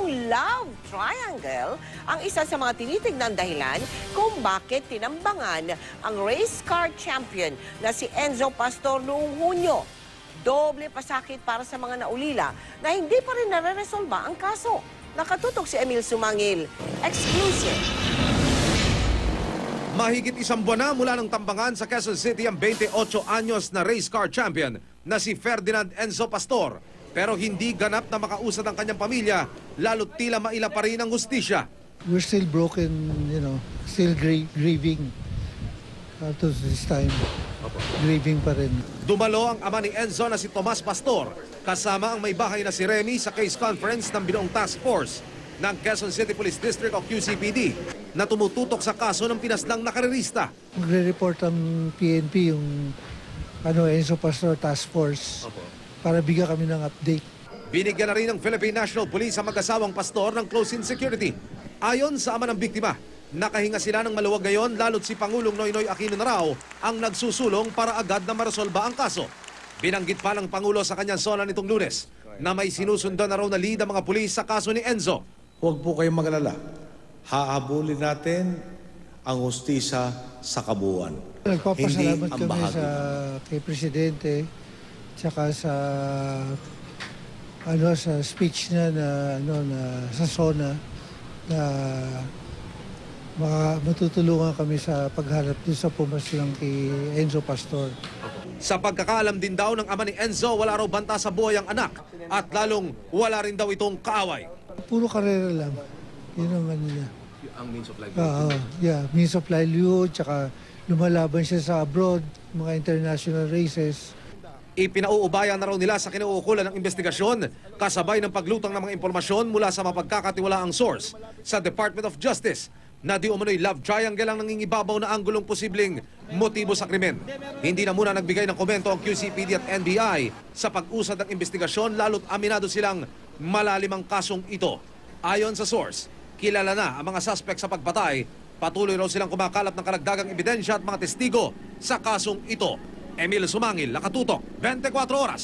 umanong love triangle ang isa sa mga tinitignan dahilan kung bakit tinambangan ang race car champion na si Enzo Pastor noong Hunyo. Doble pasakit para sa mga naulila na hindi pa rin nare-resolba ang kaso. Nakatutok si Emil Sumangil. Exclusive. Mahigit isang buwan na mula ng tambangan sa Quezon City ang 28 anyos na race car champion na si Ferdinand Enzo Pastor. Pero hindi ganap na makausad ang kanyang pamilya, lalo't tila maila pa rin ang hustisya. We're still broken, still grieving to this time. Grieving pa rin. Dumalo ang ama ni Enzo na si Tomas Pastor, kasama ang may bahay na si Remy sa case conference ng Binoong Task Force ng Quezon City Police District o QCPD na tumututok sa kaso ng pinaslang na karerista. Magre-report ang PNP yung Enzo Pastor Task Force para bigyan kami ng update. Binigyan na rin ng Philippine National Police ang mag-asawang pastor ng close-in security. Ayon sa ama ng biktima, nakahinga sila ng maluwag ngayon lalo't si Pangulong Noynoy Aquino na raw ang nagsusulong para agad na maresolba ang kaso. Binanggit pa ng Pangulo sa kanyang sona nitong Lunes na may sinusundan na raw na lead ang mga pulis sa kaso ni Enzo. Huwag po kayong magalala. Hahabulin natin ang hustisya sa kabuuan. Nagpapasalamat Hindi ang kami bahagi. kay Presidente tsaka sa speech niya na sa SONA na matutulungan kami sa pagharap doon sa pumaslang kay Enzo Pastor. Sa pagkakaalam din daw ng ama ni Enzo, wala raw banta sa buhay ang anak at lalong wala rin daw itong kaaway. Puro karera lang. Yun ang niya. Ang means of livelihood. Means of livelihood, tsaka lumalaban siya sa abroad, mga international races. Ipinauubayan na raw nila sa kinauukulan ng investigasyon kasabay ng paglutang ng mga impormasyon mula sa mapagkakatiwalaang source sa Department of Justice na di umano'y love triangle ang nangingibabaw na anggulong posibleng motibo sa krimen. Hindi na muna nagbigay ng komento ang QCPD at NBI sa pag-usad ng investigasyon lalo't aminado silang malalim ang kasong ito. Ayon sa source, kilala na ang mga suspect sa pagpatay. Patuloy raw silang kumakalap ng karagdagang ebidensya at mga testigo sa kasong ito. Emil Sumangil, Nakatutok, 24 Oras.